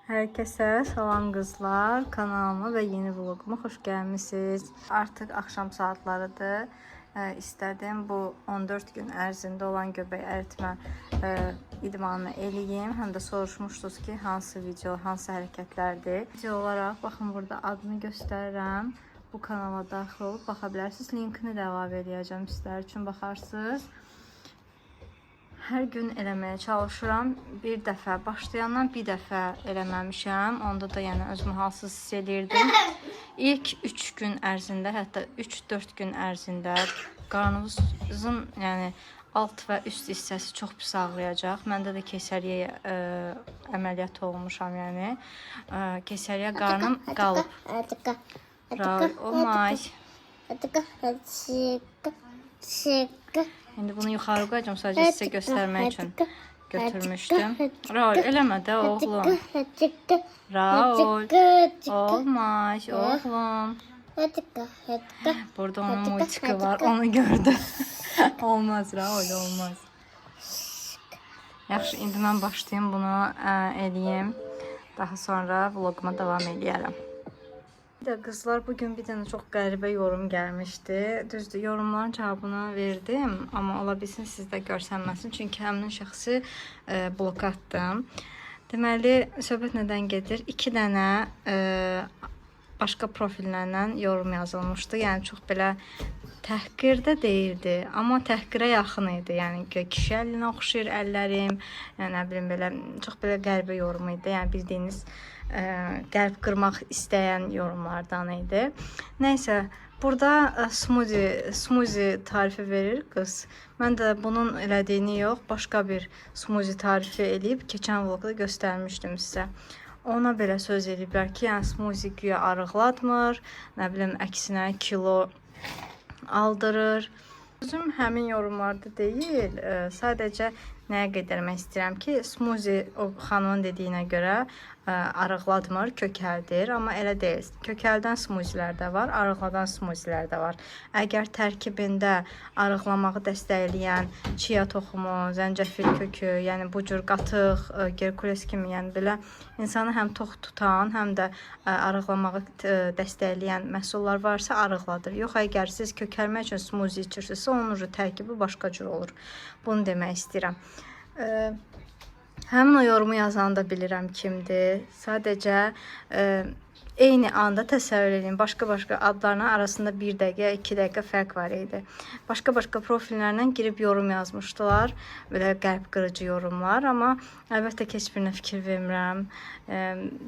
Herkese salam kızlar, kanalıma ve yeni vloguma hoş gelmişsiniz. Artık akşam saatlarıdır. İstədim bu 14 gün ərzində olan göbək əritmə idmanını eləyim. Həm də soruşmuşdunuz ki, hansı video, hansı hərəkətlərdir. Video olaraq baxın burada adını göstərirəm. Bu kanala daxil olub baxa bilərsiniz. Linkini də əlavə edəcəm sizlər üçün baxarsınız. Hər gün eləməyə çalışıram. Bir dəfə başlayandan bir dəfə eləməmişəm. Onda da yəni özümü halsız hiss edirdim. İlk 3 gün ərzində, hətta 3-4 gün ərzində qarnınızın yəni alt və üst hissəsi çox pis ağrıyacaq. Məndə də keysəriyyə əməliyyat olmuşam yəni. Keysəriyyə qarnım qalıb. Raul olmaz. İndi bunu yuxarı qoyacağım, sadəcə sizə göstərmək üçün götürmüşdüm. Raul, eləmə də oğlum. Raul, olmaz oğlum. Burada onun multiki var, onu gördü. Olmaz Raul, olmaz. Yaxşı, indi mən başlayayım bunu eləyim. Daha sonra vloguma davam eləyərəm. Kızlar, bugün bir dənə çox qəribə yorum gəlmişdi. Düzdür, yorumların cavabını verdim, amma ola bilsin sizdə görsənməsin. Çünki həmin şəxsi blok atdım. Deməli, söhbət nədən gedir? 2 dənə başqa profillərdən yorum yazılmışdı. Yəni çox belə təhqirdə deyildi, amma təhqirə yaxın idi. Yəni kişi əlinə oxşayır əllərim. Yəni nə bilim belə çox belə qəribə yorum idi. Yəni bildiyiniz qəlb qırmaq istəyən yorumlardan idi. Nəysə, burada smoothie tarifi verir qız. Mən də bunun elədiyini yox, başqa bir smoothie tarifi eləyib keçən vlogda göstərmişdim sizə. Ona belə söz eləyiblər ki, yəni smoothie güya arıqlatmır, nə bilim əksinə kilo aldırır. Özüm həmin yorumlarda deyil, sadəcə nəyə qeydələmək istəyirəm ki, smoothie o xanımın dediyinə görə arıqlatmır, kökəldir, amma elə deyil. Kökəldən smoothielər də var, arıqladan smoothielər də var. Əgər tərkibində arıqlamağı dəstəkləyən chia toxumu, zəncəfil kökü, yəni bu cür qatıq, gerkules kimi, yəni belə insanı həm tox tutan, həm də arıqlamağı dəstəkləyən məhsullar varsa arıqladır. Yox, əgər siz kökəlmək üçün smoothie içirsinizsə, onun tərkibi başqa cür olur. Bunu demək istəyirəm. Həmin o yorumu yazanı da bilirəm kimdir. Sadəcə eyni anda təsəvvür edin. Başqa-başqa adlarının arasında 1 dəqiqə, 2 dəqiqə fərq var idi. Başqa-başqa profillərlə girib yorum yazmışdılar. Belə qəlb qırıcı yorumlar. Amma əlbəttə ki, heç birinə fikir vermirəm.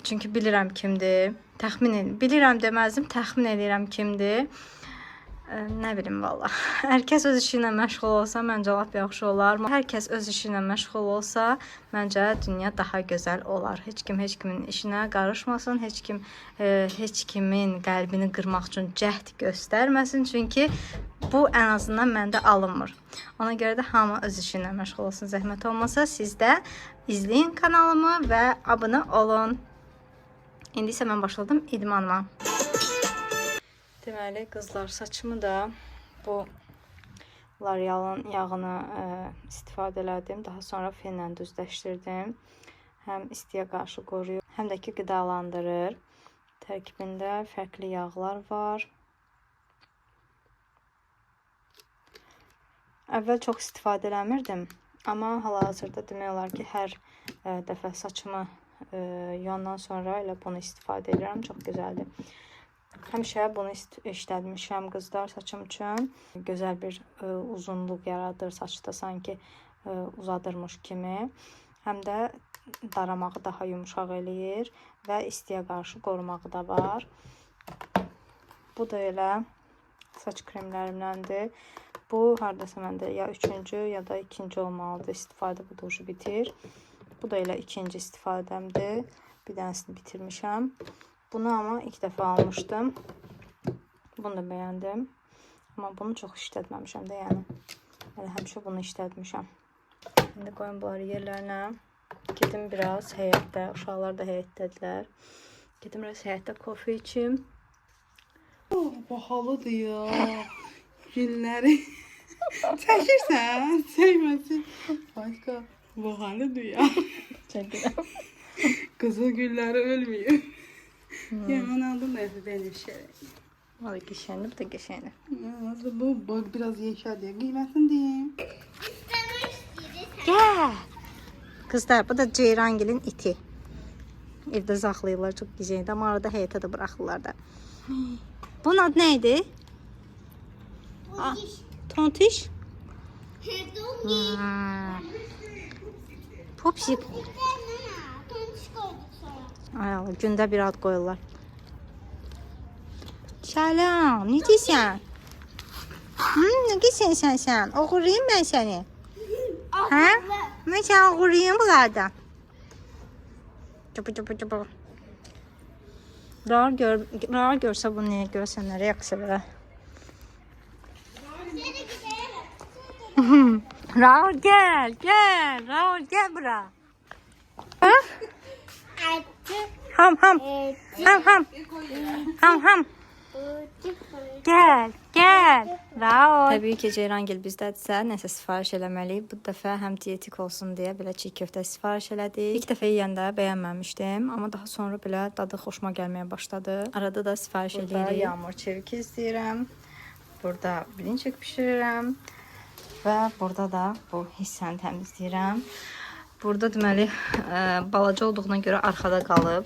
Çünki bilirəm kimdir. Bilirəm deməzdim, təxmin edirəm kimdir. Nə bilim valla. Hər kəs öz işi ilə məşğul olsa, məncə lap yaxşı olar. Hər kəs öz işi ilə məşğul olsa, məncə dünya daha gözəl olar. Heç kimin işinə qarışmasın, heç kimin qəlbini qırmaq üçün cəhd göstərməsin. Çünki bu ən azından məndə alınmır. Ona görə də hamı öz işi ilə məşğul olsun. Zəhmət olmasa siz də izləyin kanalımı və abunə olun. İndi isə mən başladım idmanıma. Deməli, qızlar, saçımı da bu L'Oreal'ın yağını istifadə elədim. Daha sonra fenlə düzləşdirdim. Həm istiyə qarşı qoruyur, həm də ki qidalandırır. Tərkibində fərqli yağlar var. Əvvəl çox istifadə eləmirdim. Amma hal-hazırda demək olar ki, hər dəfə saçımı yuyandan sonra elə bunu istifadə edirəm. Çox gözəldir. Həmişə bunu işlətmişəm qızlar saçım üçün. Gözəl bir uzunluq yaradır saçda, sanki uzadırmış kimi. Həm də daramağı daha yumuşaq eləyir və istiyə qarşı qorumağı da var. Bu da elə saç kremlərimdəndir. Bu hardasa məndə ya 3-cü ya da 2-ci olmalıdır. İstifadə bu da bitir. Bu da elə 2-ci istifadəmdir. Bir dənəsini bitirmişəm. Bunu ama 2 dəfə almışdım. Bunu da bəyəndim. Amma bunu çox işlətməmişəm də, yəni. Həmişə bunu işlətmişəm. İndi qoyun bunları yerlərinə. Gedim biraz həyətdə. Uşaqlar da həyətdədirlər. Gedim biraz həyətdə kofe içim. Bahalıdır ya. Günləri. Çəkirsən? Çəkməsin. Başqa bahalıdır ya. Çəkirəm. Kızıl gülleri ölmüyor. Yaman aldım da benim şey. O da geçenli, bu da geçenli. Nasıl bu? Bak biraz yeşil diye. Giymesin diyeyim. Gel. Kızlar, bu da Ceyrangil'in iti. Evdə saxlayırlar, çox gecəydi, amma arada həyətə də buraxırlar da. Bunun adı neydi? Tontiş. Popsik. Ay Allah, gündə bir ad qoyurlar. Salam, necəsən? Nə geçsən sən? Oğurlayım mən səni. Hə? Mən səni oğurlayım bunlardan. Çupu. Rar görsə bunu nəyə görsən, nə reaksiya verər? Raul gel. Raul gel bura. Ha? Ham. Gel. Raul. Təbii ki, Ceyrangil bizdədirsə, nəsə sifariş eləməliyik. Bu dəfə həm dietik olsun deyə belə çiğ köftə sifariş elədik. İlk dəfə yeyəndə bəyənməmişdim, amma daha sonra belə dadı xoşuma gəlməyə başladı. Arada da sifariş edirik. Burada yağmur çeviki izləyirəm. Burada bilinçik bişirirəm. Və burada da bu hissəni təmizləyirəm. Burada deməli balaca olduğuna görə arxada qalıb.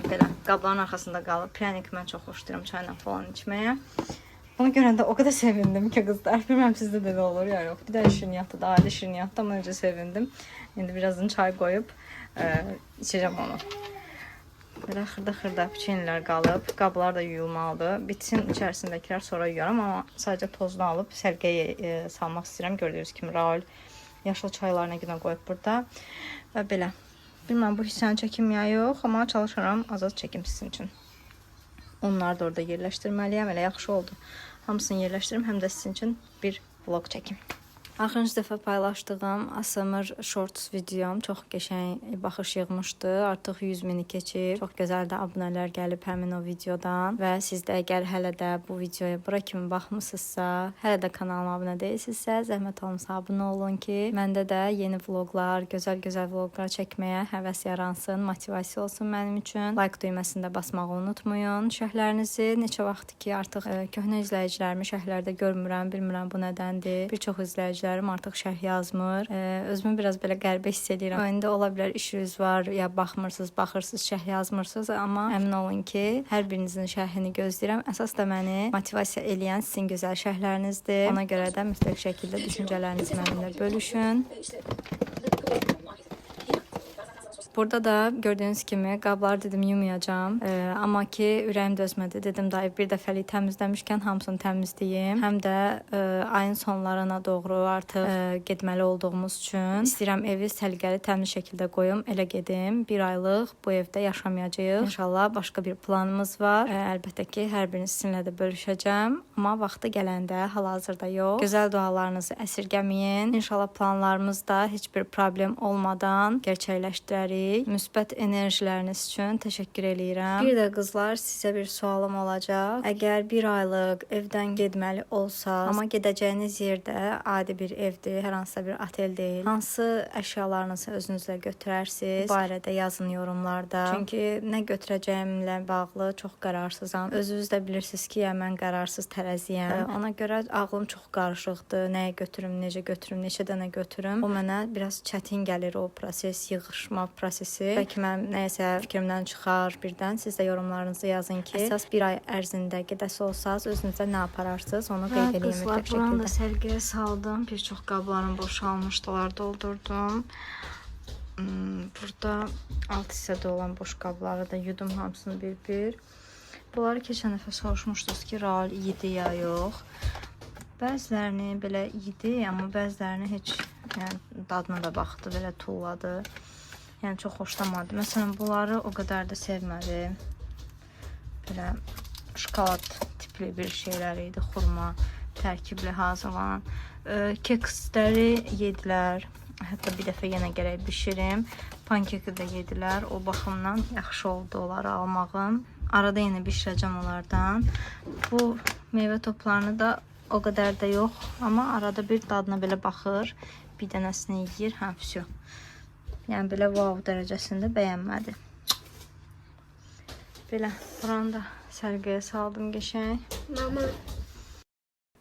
Belə qabların arxasında qalıb. Pryanik mən çox xoşlayıram çayla falan içməyə. Bunu görəndə o qədər sevindim ki, qızlar. Bilməm sizdə də olur ya yox. Bir də şirniyyatda da, adi şirniyyatda mən öncə sevindim. İndi birazını çay qoyub içəcəm onu. Belə xırda peçenyelər qalıb. Qablar da yuyulmalıdır. Bitsin içərisindəkilər sonra yuyaram, amma sadəcə tozunu alıb sərgəyə salmaq istəyirəm. Gördüyünüz kimi Raul yaşıl çaylarına günə qoyub burada. Və belə. Bilməm bu hissəni çəkim ya yox, amma çalışaram azad çəkim sizin üçün. Onları da orada yerləşdirməliyəm. Elə yaxşı oldu. Hamısını yerləşdirim, həm də sizin üçün bir vlog çəkim. Axırıncı dəfə paylaşdığım ASMR Shorts videom çox qəşəng baxış yığmışdı. Artıq 100.000-i keçib. Çox gözəl də abunələr gəlib həmin o videodan. Və siz də əgər hələ də bu videoya bura kimi baxmısınızsa, hələ də kanalıma abunə deyilsinizsə, zəhmət olmasa abunə olun ki, məndə də yeni vloqlar, gözəl vloqlar çəkməyə həvəs yaransın, motivasiya olsun mənim üçün. Like düyməsini də basmağı unutmayın. Şərhlərinizi neçə vaxtdır ki, artıq köhnə izləyicilərimi şərhlərdə görmürəm, bilmirəm bu nədəndir. Bir çox izləyicilər artıq şərh yazmır. Özümü biraz belə qəribə hiss edirəm. İndi ola bilər işiniz var, ya baxmırsınız, baxırsınız, şərh yazmırsınız, amma əmin olun ki, hər birinizin şərhini gözləyirəm. Əsas da məni motivasiya eləyən sizin gözəl şərhlərinizdir. Ona görə də mütləq şəkildə düşüncələrinizi mənimlə bölüşün. Burada da gördüyünüz kimi qabları dedim yumayacağam. Amma ki ürəyim dözmədi. Dedim dayı bir dəfəlik təmizləmişkən hamısını təmizləyim. Həm də ayın sonlarına doğru artıq getməli olduğumuz üçün istəyirəm evi səliqəli təmiz şəkildə qoyum, elə gedim. Bir aylıq bu evdə yaşamayacağıq. İnşallah başqa bir planımız var. Əlbəttə ki hər birini sizinlə də bölüşəcəm. Amma vaxtı gələndə hal-hazırda yox. Gözəl dualarınızı əsirgəməyin. İnşallah planlarımız da heç bir problem olmadan gerçəkləşdirərik. Müsbət enerjiləriniz üçün təşəkkür eləyirəm. Bir də qızlar, sizə bir sualım olacaq. Əgər bir aylıq evdən getməli olsaz, amma gedəcəyiniz yerdə adi bir evdir, hər hansısa bir otel deyil, hansı əşyalarınızı özünüzlə götürərsiniz? Bu barədə yazın yorumlarda. Çünki nə götürəcəyimlə bağlı çox qərarsızam. Özünüz də bilirsiniz ki, mən qərarsız tərəziyəm. Ona görə ağlım çox qarışıqdır. Nəyə götürüm, necə götürüm, neçə dənə götürüm. O mənə biraz çətin gəlir, o proses, yığışma prosesi. Bəlkə mən nəyəsə fikrimdən çıxar birdən. Siz də yorumlarınızı yazın ki, əsas bir ay ərzində gedəsi olsaz, özünüzə nə apararsınız, onu qeyd edin mütləq şəkildə. Buranı da sərgiyə saldım. Bir çox qablarım boşalmışdılar, doldurdum. Burada alt hissədə olan boş qabları da yudum hamısını bir-bir. Bunları keçən dəfə soruşmuşdunuz ki, Raul yedi ya yox. Bəzilərini belə yedi, amma bəzilərini heç dadına da baxdı, belə tulladı. Yəni çox xoşlamadı. Məsələn, bunları o qədər də sevmədi. Belə şokolad tipli bir şeylər idi, xurma tərkibli hazırlanan. Keksləri yedilər. Hətta bir dəfə yenə gərək bişirim. Pankeki də yedilər. O baxımdan yaxşı oldu onları almağım. Arada yenə bişirəcəm onlardan. Bu meyvə toplarını da o qədər də yox. Amma arada bir dadına belə baxır. Bir dənəsini yeyir. Hə, vəsə. Yəni belə wow dərəcəsində bəyənmədi. Belə buranı da sərgiyə saldım qəşəng. Mama.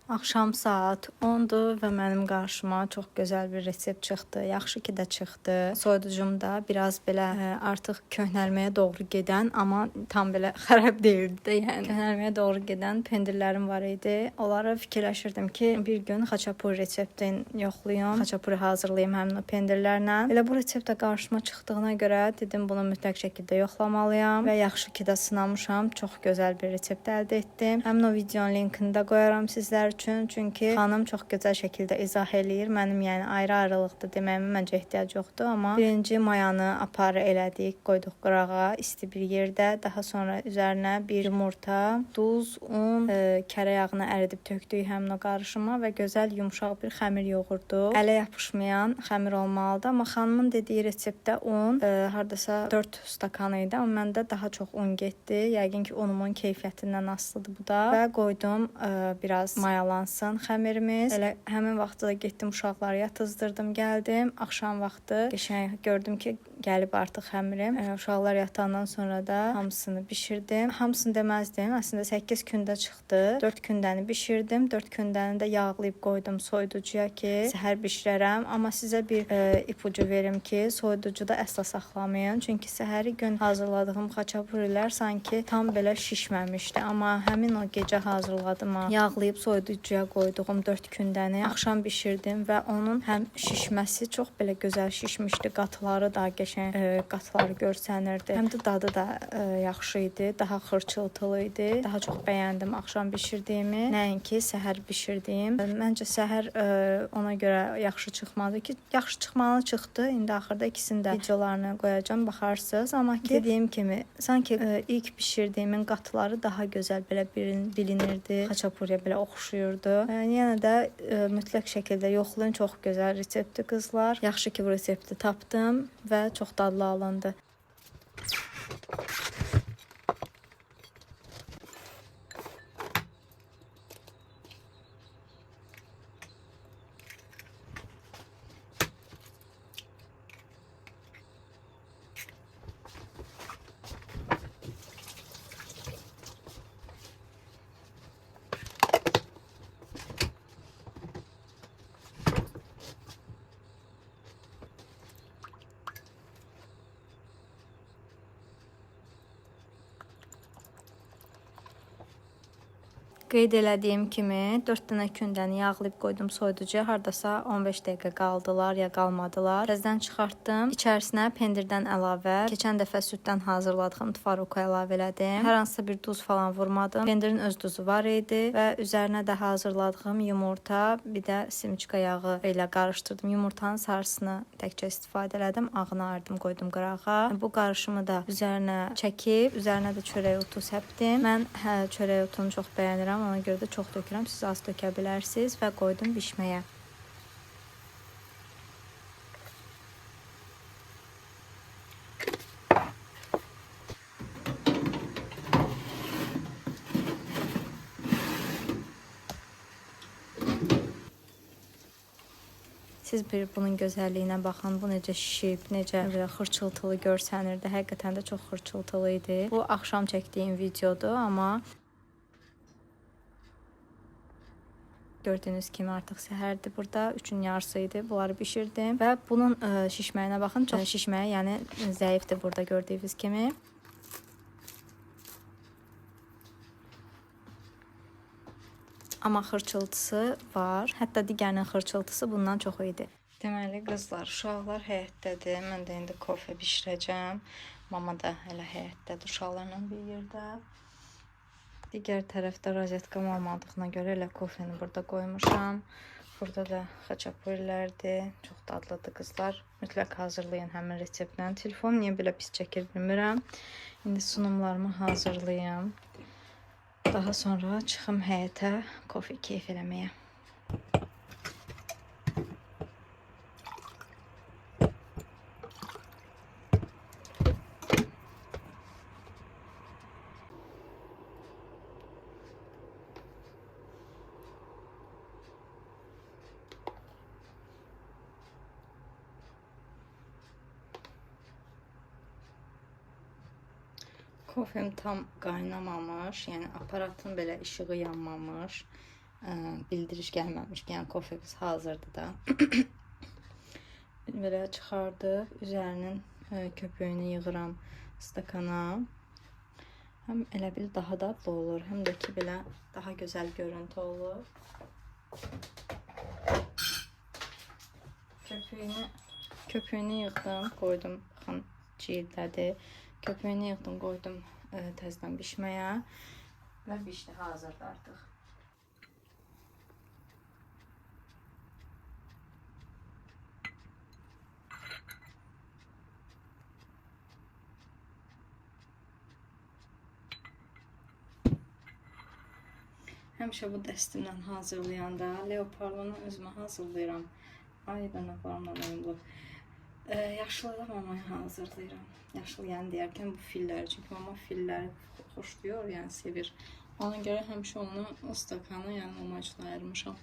Axşam saat 10-dur və mənim qarşıma çox gözəl bir resept çıxdı. Yaxşı ki də çıxdı. Soyuducum da biraz belə artıq köhnəlməyə doğru gedən, amma tam belə xarab deyildi də, yəni köhnəlməyə doğru gedən pendirlərim var idi. Onları fikirləşirdim ki, bir gün xaçapuri reseptini yoxlayım, xaçapuri hazırlayım həmin o pendirlərlə. Elə bu resept də qarşıma çıxdığına görə dedim bunu mütləq şəkildə yoxlamalıyam və yaxşı ki də sınamışam. Çox gözəl bir resept əldə etdim. Həmin o videonun linkini də qoyaram sizlər üçün, çünki xanım çox gözəl şəkildə izah eləyir. Mənim yəni ayrı-ayrılıqda deməyimə məncə ehtiyac yoxdur, amma birinci mayanı aparı elədik, qoyduq qırağa isti bir yerdə. Daha sonra üzərinə bir yumurta, duz, un, kərə yağını əridib tökdük həmin o qarışıma və gözəl yumşaq bir xəmir yoğurduq. Ələ yapışmayan xəmir olmalıdır, amma xanımın dediyi reseptdə un hardasa 4 stakan idi, amma məndə daha çox un getdi. Yəqin ki, unumun keyfiyyətindən asılıdır bu da. Və qoydum biraz mayalansın xəmirimiz. Elə həmin vaxtda da getdim uşaqları yatızdırdım, gəldim. Axşam vaxtı qəşəng gördüm ki, gəlib artıq xəmirim. Uşaqlar yatandan sonra da hamısını bişirdim. Hamısını deməzdim. Əslində 8 gündə çıxdı. 4 gündəni bişirdim. 4 gündəni də yağlayıb qoydum soyuducuya ki, səhər bişirərəm. Amma sizə bir ipucu verim ki, soyuducuda əsla saxlamayın. Çünki səhəri gün hazırladığım xaçapurilər sanki tam belə şişməmişdi. Amma həmin o gecə hazırladım, yağlayıb soyuducuya qoyduğum 4 gündəni axşam bişirdim və onun həm şişməsi çox belə gözəl şişmişdi. Qatları da qəşəng qatları görsənirdi. Həm də dadı da yaxşı idi. Daha xırçıltılı idi. Daha çox bəyəndim axşam bişirdiyimi, nəinki səhər bişirdiyim. Məncə səhər ona görə yaxşı çıxmadı ki, yaxşı çıxmalı çıxdı. İndi axırda ikisini də videolarını qoyacağam, baxarsınız. Amma ki, dediyim kimi sanki ilk bişirdiyimin qatları daha gözəl belə bilinirdi. Xaçapuriyə belə oxşuyurdu. Yenə də mütləq şəkildə yoxlayın. Çox gözəl reseptdir qızlar. Yaxşı ki bu resepti tapdım və çox dadlı alındı. Qeyd elədiyim kimi 4 dənə kündəni yağlayıb qoydum soyuducuya. Hardasa 15 dəqiqə qaldılar ya qalmadılar. Təzədən çıxartdım. İçərisinə pendirdən əlavə, keçən dəfə süddən hazırladığım tvaroku əlavə elədim. Hər hansısa bir duz falan vurmadım. Pendirin öz duzu var idi və üzərinə də hazırladığım yumurta, bir də simiçka yağı ilə qarışdırdım. Yumurtanın sarısını təkcə istifadə elədim. Ağını ayırdım, qoydum qırağa. Bu qarışımı da üzərinə çəkib, üzərinə də çörək otu səpdim. Mən çörək otunu çox bəyənirəm. Ona görə də çox tökürəm. Siz az tökə bilərsiniz və qoydum bişməyə. Siz bir bunun gözəlliyinə baxın. Bu necə şişib, necə belə xırçıltılı görsənirdi. Həqiqətən də çox xırçıltılı idi. Bu axşam çəkdiyim videodur, amma gördüyünüz kimi artıq səhərdir burada. 3-ün yarısı idi. Bunları bişirdim və bunun şişməyinə baxın. Çox şişməyi, yəni zəifdir burada gördüyünüz kimi. Amma xırçıltısı var. Hətta digərinin xırçıltısı bundan çox idi. Deməli qızlar, uşaqlar həyətdədir. Mən də indi kofe bişirəcəm. Mama da hələ həyətdədir uşaqlarla bir yerdə. Digər tərəfdə rozetkam olmadığına görə elə kofeni burada qoymuşam. Burada da xaçapurilərdir. Çox dadlıdır qızlar. Mütləq hazırlayın həmin reseptlə. Telefon niyə belə pis çəkir bilmirəm. İndi sunumlarımı hazırlayım. Daha sonra çıxım həyətə kofe keyf eləməyə. Kofem tam qaynamamış, yəni aparatın belə işığı yanmamış, bildiriş gəlməmiş ki, yəni kofemiz hazırdır da. Belə çıxardıq, üzərinin köpüyünü yığıram stakana. Həm elə bil daha dadlı olur, həm də ki belə daha gözəl görüntü olur. Köpüyünü yığdım, qoydum, baxın, cildədir. Köpüyünü yığdım, qoydum təzədən bişməyə və bişdi, hazırdır artıq. Həmişə bu dəstimlə hazırlayanda leoparlını özümə hazırlayıram. Ay da nə varamla olub. Yaşlı mamaya hazırlayıram. Yaşlı yəni deyərkən bu filləri, çünki mama filləri xoşlayır, yəni sevir. Ona görə həmişə onu stakana, yəni mama üçün ayırmışam.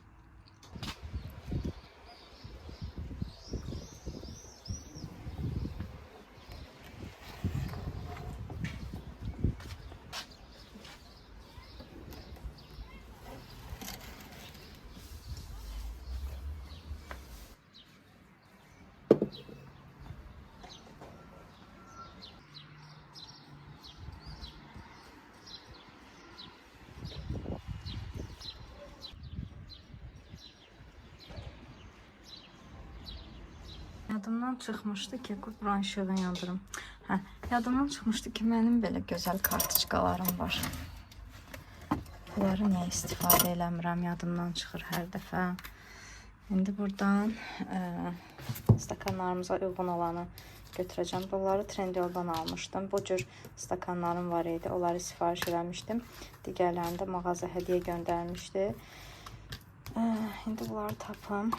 Yadımdan çıxmışdı ki, buranın işığını yandırım. Yadımdan çıxmışdı ki, mənim belə gözəl kartoçkalarım var. Bunları nə istifadə eləmirəm, yadımdan çıxır hər dəfə. İndi buradan stakanlarımıza uyğun olanı götürəcəm. Bunları Trendyoldan almışdım. Bu cür stakanlarım var idi. Onları sifariş eləmişdim. Digərlərini də mağaza hədiyyə göndərmişdi. İndi bunları tapım.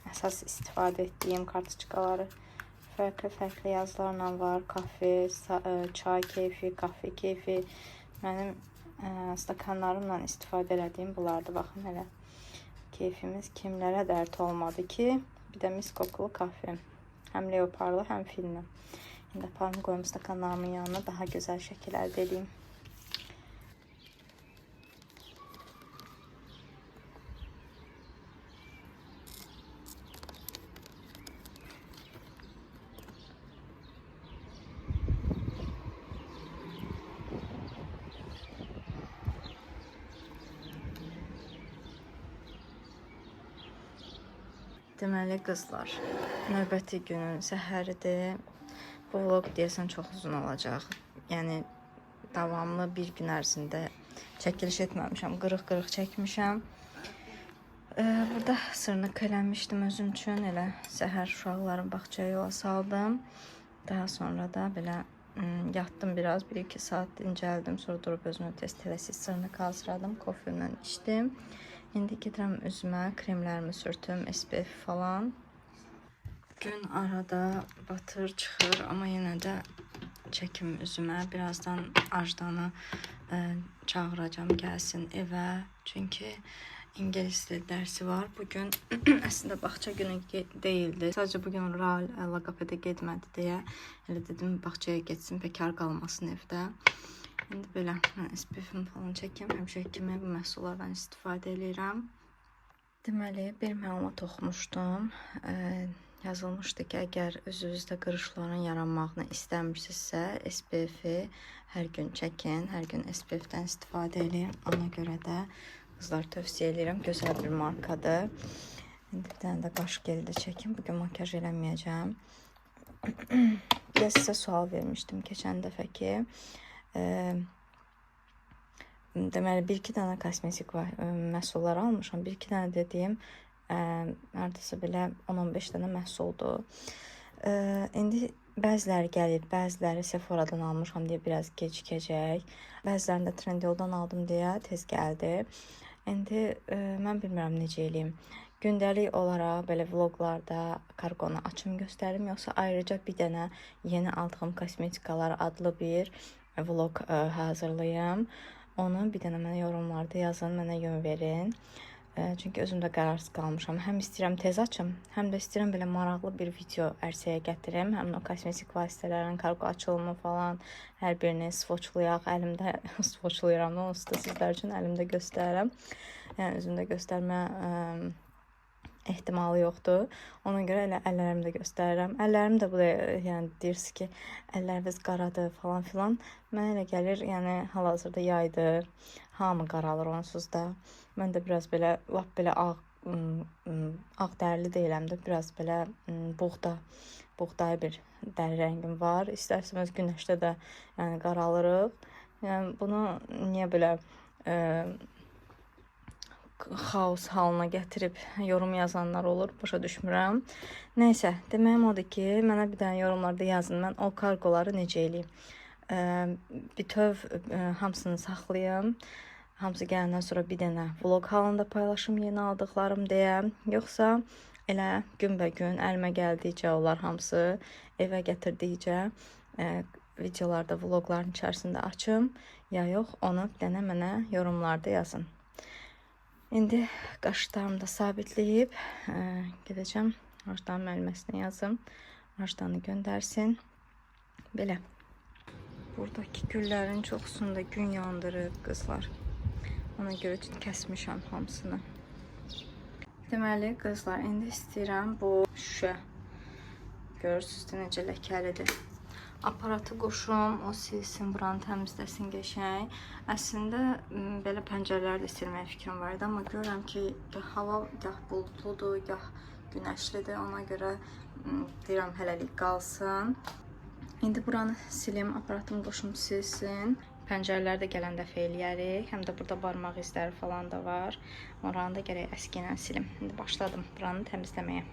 Əsas istifadə etdiyim kartoçkaları fərqli yazılarla var. Kafe, çay keyfi, kahve keyfi. Mənim stakanlarımla istifadə elədiyim bunlardır. Baxın hələ. Keyfimiz kimlərə dərd olmadı ki, bir də mis kokulu kahve. Həm leoparlı, həm filli. İndi aparım qoyum stakanlarımın yanına daha gözəl şəkil əldə edeyim. Deməli qızlar, növbəti günün səhəridir. Bu vlog deyəsən çox uzun olacaq. Yəni davamlı bir gün ərzində çəkiliş etməmişəm, qırıq-qırıq çəkmişəm. Burada sırnıq eləmişdim özüm üçün, elə səhər uşaqların bağçaya yola saldım. Daha sonra da belə yatdım biraz, 1-2 saat dincəldim. Sonra durub özümə tez-tələsik sırnıq hazırladım, kofemlə içdim. İndi gedirəm üzümə, kremlərimi sürtüm, SPF falan. Gün arada batır, çıxır, amma yenə də çəkim üzümə. Birazdan Ajdanı çağıracam, gəlsin evə. Çünki ingilis dil dərsi var. Bugün əslində bağça günü deyildi. Sadəcə bugün Raul loqopedə getmədi deyə elə dedim bağçaya getsin, bekar qalmasın evdə. İndi belə SPF-imi falan çəkəm. Həmişə kimi bu məhsullardan istifadə edirəm. Deməli, bir məlumat oxumuşdum. Yazılmışdı ki, əgər üzünüzdə qırışların yaranmağını istəmirsinizsə, SPF-i hər gün çəkin, hər gün SPF-dən istifadə edin. Ona görə də qızlar tövsiyə edirəm. Gözəl bir markadır. İndi bir dənə də qaş geli də çəkim. Bugün makyaj eləməyəcəm. Bir də sizə sual vermişdim keçən dəfə ki, deməli, 1-2 dənə kosmetik məhsullar almışam. 1-2 dənə dediyim, nərdəsə belə 10-15 dənə məhsuldur. İndi bəziləri gəlir, bəziləri Sephora'dan almışam deyə biraz gecikəcək. Bəzilərini də Trendyoldan aldım deyə tez gəldi. İndi mən bilmirəm necə eləyim. Gündəlik olaraq belə vloglarda kargonu açım göstərim, yoxsa ayrıca bir dənə yeni aldığım kosmetikalar adlı bir vlog hazırlayım. Onu bir dənə mənə yorumlarda yazın, mənə yön verin. Çünki özüm də qərarsız qalmışam. Həm istəyirəm tez açım, həm də istəyirəm belə maraqlı bir video ərsəyə gətirim. Həmin o kosmetik vasitələrin kargo açılımı falan hər birini svoçlayaq. Əlimdə svoçlayıram da, onsuz da sizlər üçün əlimdə göstərirəm. Yəni özümdə göstərmə ehtimalı yoxdur. Ona görə elə əllərimdə göstərirəm. Əllərim də bu da, yəni deyirsiniz ki, əlləriniz qaradır falan filan. Mənə elə gəlir, yəni hal-hazırda yaydır. Hamı qaralır onsuz da. Mən də biraz belə lap belə ağ dərili deyiləm də, biraz belə buğday bir dəri rəngim var. İstərsəniz günəşdə də yəni qaralırıq. Yəni bunu niyə belə xaos halına gətirib yorum yazanlar olur, başa düşmürəm. Nəysə, deməyim odur ki, mənə bir dənə yorumlarda yazın, mən o kargoları necə eləyim. Bütöv hamısını saxlayım, hamısı gələndən sonra bir dənə vlog halında paylaşım yeni aldıqlarım deyə, yoxsa elə günbəgün əlimə gəldikcə onlar hamısı evə gətirdikcə videolarda, vlogların içərisində açım, ya yox, onu bir dənə mənə yorumlarda yazın. İndi qaşlarımı da sabitləyib gedəcəm. Rajdan müəlliməsinə yazım. Rajdanı göndərsin. Belə. Buradakı güllərin çoxsunda gün yandırıb qızlar. Ona görə kəsmişəm hamısını. Deməli qızlar, indi istəyirəm bu şüşə. Görürsünüz də necə ləkəlidir. Aparatı qoşum, o silsin, buranı təmizləsin qəşəng. Əslində belə pəncərələri də silməyə fikrim var idi, amma görürəm ki, hava gah buludludur, gah günəşlidir. Ona görə deyirəm hələlik qalsın. İndi buranı silim, aparatımı qoşum silsin. Pəncərələri də gələn dəfə eləyərik. Həm də burada barmaq izləri falan da var. Oranı da gərək əski ilə silim. İndi başladım buranı təmizləməyə.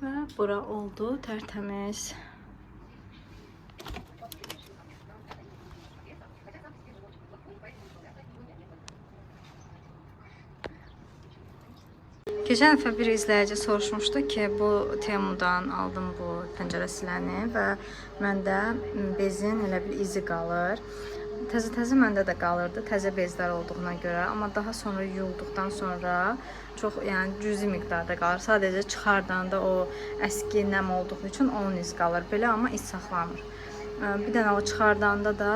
Və bura oldu tərtəmiz. Keçən dəfə bir izləyici soruşmuşdu ki, bu Temu'dan aldım bu pəncərə siləni və məndə bezin elə bir izi qalır. Təzə-təzə məndə də qalırdı, təzə bezlər olduğuna görə, amma daha sonra yuyulduqdan sonra çox, yəni cüzi miqdarda qalır. Sadəcə çıxardanda o əski nəm olduğu üçün onun iz qalır belə, amma iz saxlamır. Bir dənə o çıxardanda da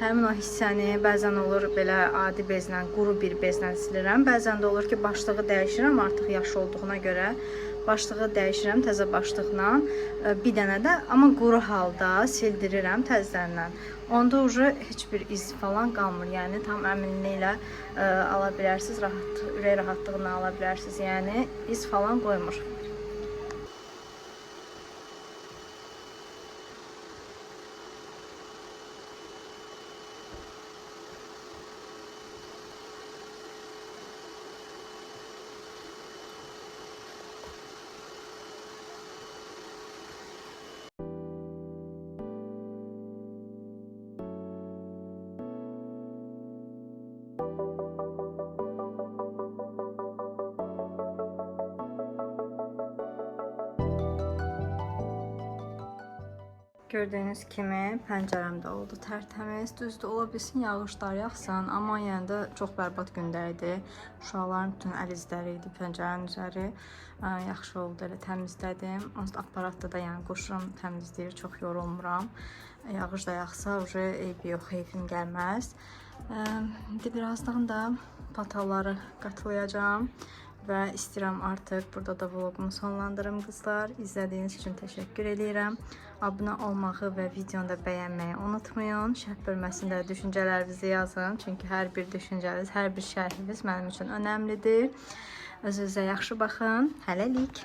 həmin o hissəni bəzən olur belə adi bezlə, quru bir bezlə silirəm. Bəzən də olur ki, başlığı dəyişirəm artıq yaşı olduğuna görə. Başlığı dəyişirəm təzə başlıqla, bir dənə də, amma quru halda sildirirəm təzədən. Onda heç bir iz falan qalmır. Yəni tam əminliklə ala bilərsiniz, ürək rahatlığına ala bilərsiniz. Yəni iz falan qoymur. Gördüyünüz kimi pəncərəm də oldu tərtəmiz. Düzdür, ola bilsin yağışlar yağsın, amma yəni də çox bərbad gündə idi. Uşaqların bütün əl izləri idi pəncərənin üzəri. Yaxşı oldu, elə təmizlədim. Onsuz da aparatda da yəni qoşuram, təmizləyir, çox yorulmuram. Yağış da yağsa, eybi yox, keyfim gəlməz. İndi birazdan da patalları qatılayacağım. Və istəyirəm artıq burada da vlogumu sonlandırım qızlar. İzlədiyiniz üçün təşəkkür edirəm. Abunə olmağı və videonu da bəyənməyi unutmayın. Şərh bölməsində düşüncələrinizi yazın. Çünki hər bir düşüncəniz, hər bir şərhiniz mənim üçün önəmlidir. Özünüzə yaxşı baxın. Hələlik.